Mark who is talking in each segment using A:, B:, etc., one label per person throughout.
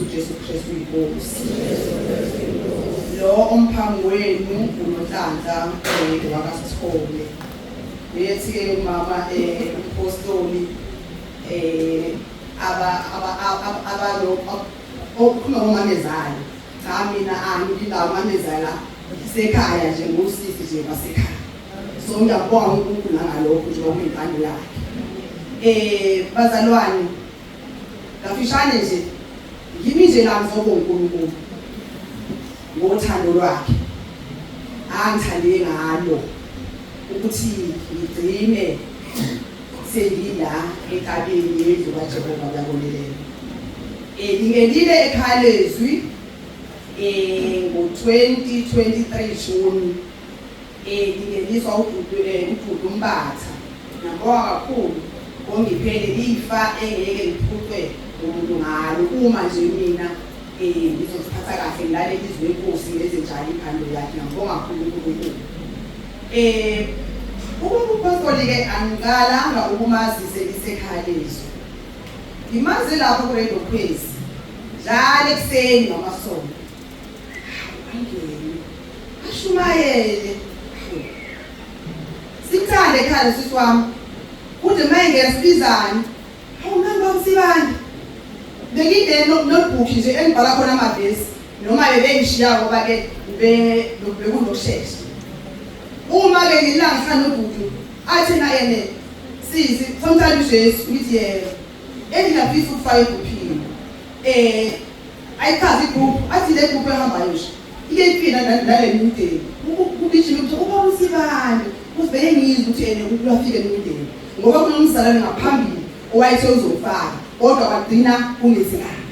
A: Jesu Kristu inkosi. Lo omphambi wenu uNhlanhla wakasithole. Bethi ke mama umpostoli abalo okukhuluma ngomamezala. Cha mina anginawo mamezala isekhaya nje ngosisi nje basekhaya. So ngiyabonga uNkulunkulu ngalokho nje okuyintando yakhe. Bazalwane ngafishane nje yimi nje la ngizobonga uNkulunkulu ngothando lwakhe angithande ngalo ukuthi ngigcine sengila ekabeni yendlu kaJehova yakolelela. Ngingenile eKhalezwi ngo-2023 June ngingeniswa uDudu Umbatha. Ngiyabonga kakhulu ongiphele ifa engeke ngiphucwe umuntu ngalo uma nje mina ngizoziphatha kahle ngilale izwi lenkosi ngezenjalo iphando yakhe. Ngiyabonga kakhulu uNkulunkulu. Umpostoli ke angiqalanga ukumazise iseKhalezwi. Ngimazi lapho kuRadio Praise njalo ekuseni ngamasonto. Angene ashumayele sikuthande ekhaya sisi wami kuthi mayengena sibizane awunamba umsibani bekide notebook nje engibhala khona amavesi noma bebengishiya ngoba ke bekunokushesha. Uma ke ngilanga ngihlala notebook athi na yena sisi sometimes Jesu ngithi yena engingafisa ukufaka ebhuphini ayikhazi igroup athi le group ehamba yosha iyephinda nale mndeni ukubishile ukuthi uba usibani uzibeke ngizwe ukuthi yena uyafika emndeni ngoba kunomzalwane ngaphambili owayethe uzofaka kodwa kwagcina kungezekanga.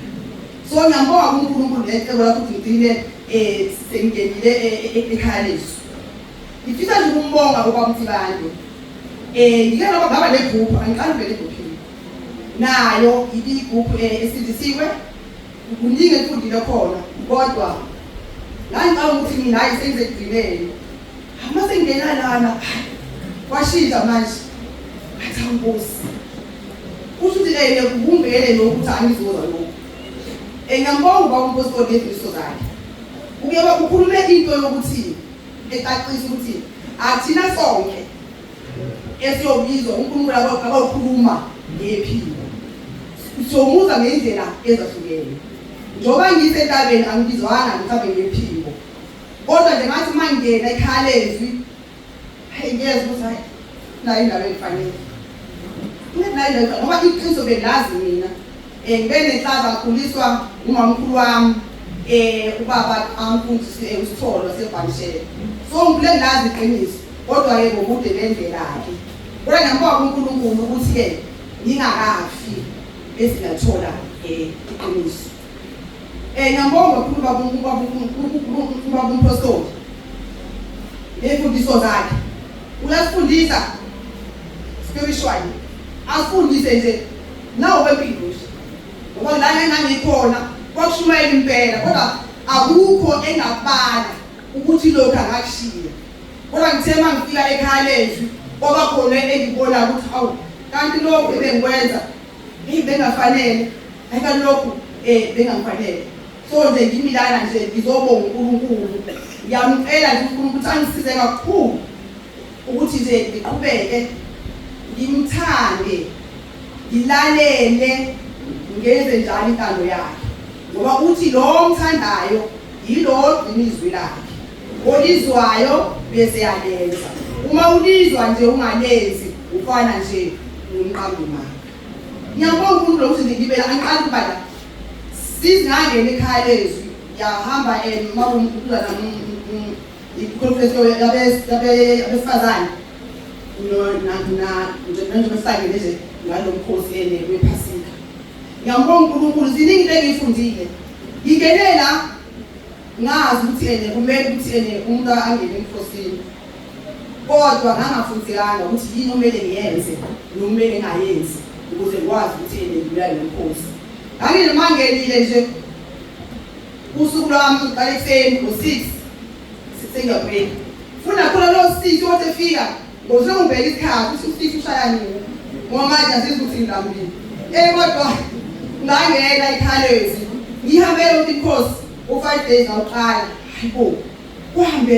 A: So ngiyambonga uNkulunkulu necebo lakho ukuthi ngigcine sengenile eKhalezwi. Ngifisa nje ukumbonga ngoba umthibande ngike ngaba le group angiqali vele egrouphini nayo ibi group esindisiwe kuningi ekufundile khona kodwa ngicabanga ukuthi mina hayi sengizegcinele ama sengena lana kwashintsha manje athi Nkosi kusho ukuthi yena kubumbele lokuthi angizoza lokho. Ngiyambonga uba umpostoli ngezifiso zakhe ukuyeba ukhulume into yokuthi ecacisa ukuthi athina sonke esiyobizwa uNkulunkulu abakhuluma ngephilo sizomuza ngendlela ezahlukene. Njoba ngisentabeni angibizwanga ngithabe ngephilo kodwa nje ngathi mangena eKhalezwi hey ngiyeza ukuthi hayi la indaba efanele ngoba iqiniso belazi mina ngibe nenhlaza ngakhuliswa umamkhulu wami ubaba amfundise usitholo seBhanishele. So ngikule ngazi iqiniso kodwa yebo kude bendlela yakhe. Kodwa ngiyambonga uNkulunkulu ukuthi ke ngingakafi bese ngathola iqiniso. Ngiyambonga kakhulu ubaba umpostoli ngezifundiso zakhe uyasifundisa spiritually asifundise nje nawo bempilo ngoba la engangikhona kwakushumayela impela kodwa akukho engabala ukuthi lokho angakushiya. Kodwa ngithe mangifika eKhalezwi ngoba khona engibona ukuthi awu kanti lokho ebengikwenza bengafanele ayika lokho bengafanele. So nje ngimilana nje ngizobonga uNkulunkulu. Ngiyamcela nje uNkulunkulu ukuthi angisize kakhulu ukuthi nje ngiqhubeke ngimthande ngilalele ngenze njalo intando yakhe ngoba uthi lo omthandayo yilo ogcina izwi lakhe olizwayo bese yalenza. Uma ulizwa nje ungalenzi ufana nje nomqambimanga. Ngiyabonga uNkulunkulu ukuthi ngibela angiqala ukubala sizingangena eKhalezwi yahamba mawumkhulana iconference yabesifazane nje mhlangene nje ngalo mkhosi wephasika. Ngiyambonga uNkulunkulu ziningi into engiyifundile. Ngingenela ngazi ukuthi kumele ukuthi umuntu angene emkhosini. Kodwa ngangafundekanga ukuthi yini okumele ngiyenze nokumele ngayenzi ukuze ngikwazi ukuthi ngidlula le nkosi. Ngangimangelile nje usuku lwami uqala ekuseni ngo-6 sengiyabheka. Funa khona lo 6 wathi efika ngizongibheka isikhathi ukuthi u6 ushaya nini. Ngoba manje asizi ukuthi ngilambile. Kodwa ngangena eKhalezi. Ngihambele ukuthi inkosi u5 days awuqala. Hayibo. Kuhambe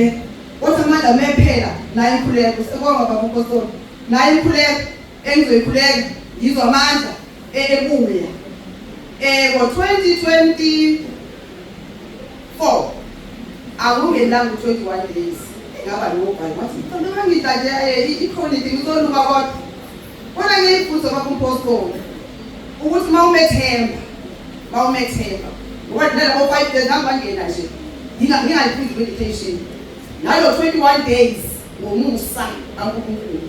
A: kodwa manje mephela naye ikhuleko sekubonga baba uNkosini. Naye ikhuleko engizoyikhuleka yizwa amandla ebuya. Ngo-2024 akungenanga u21 days ngaba lokubhayi wathi noma ngidla nje ikhonidi ngizoluma kodwa bona ngiyiphuza baba uNkosini ukuthi mawumethemba ngoba nalabo 5 days ngangibangena nje ngingayiphuzi meditation nalo 21 days ngomusa kaNkulunkulu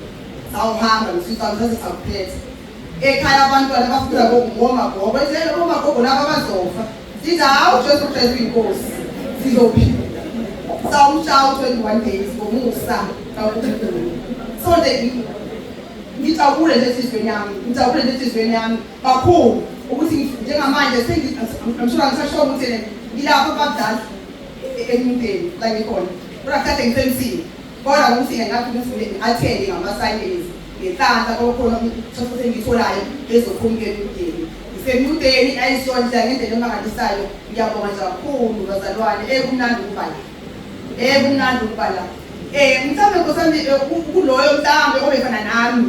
A: sawuhamba ngisizamthatha sakuphethe ekhaya abantwana bafunda ngomagogo ezelo ngomagogo laba bazofa sithi hawu Jesu Kristu inkosi sizophila sawumshaya 21 days ngomusa kaNkulunkulu so ngijabule nje esizweni yami kakhulu ukuthi njengamanje ngishona ngisasho ukuthi ngilapha abadala emnteni la ngikhona kodwa kade ngisemsini kodwa ukuthi ngathi athele ngama-Sundays ngenhlanhla kokhona ukuthi engitholayo ezokhulumela umndeni ngisemnteni ayisonja ngendlela emangalisayo. Ngiyabonga nje kakhulu bazalwane kumnandi ukubala mhlawumbe nkosami kuloyo mhlawumbe obefana nami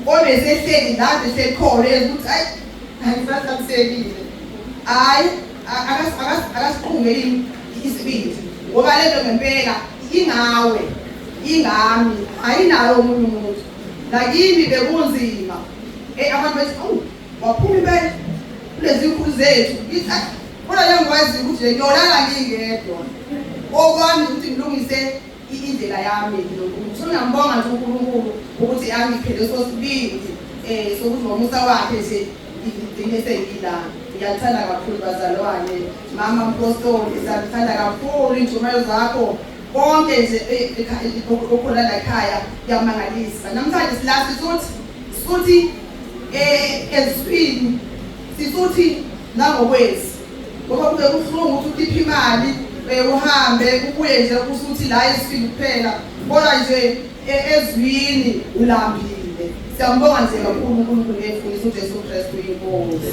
A: obesehleli laze sekhona ukuthi angisasamselile hayi akasiqhungeli isibindi ngoba lento ngempela ingami ayinayo omunye umuntu nakimi bekunzima abantu bethi awu waphuma impela kulezi inkulu zethu kodwa ngiyakwazi ukuthi ngiyolala ngingedwa okwami ukuthi ngilungise indlela yami so ngiyambonga nje uNkulunkulu ukuthi angiphele sosibindi sokuthi ngomusa wakhe nje ngigcine sengila. Ngiyalithanda kakhulu bazalwane mama uNkosini siyathanda kakhulu injumayo zakho konke nje okhona la ekhaya kuyamangalisa. Namhlanje silasi suthi ezwini sisuthi nangokwezi ngoba kube kuhlungu ukuthi ukhiphe imali uhambe ubuye nje kusuthi la esifini kuphela kodwa nje ezwini ulambile. Siyambonga nje kakhulu uNkulunkulu wethu uJesu Kristu inkosi.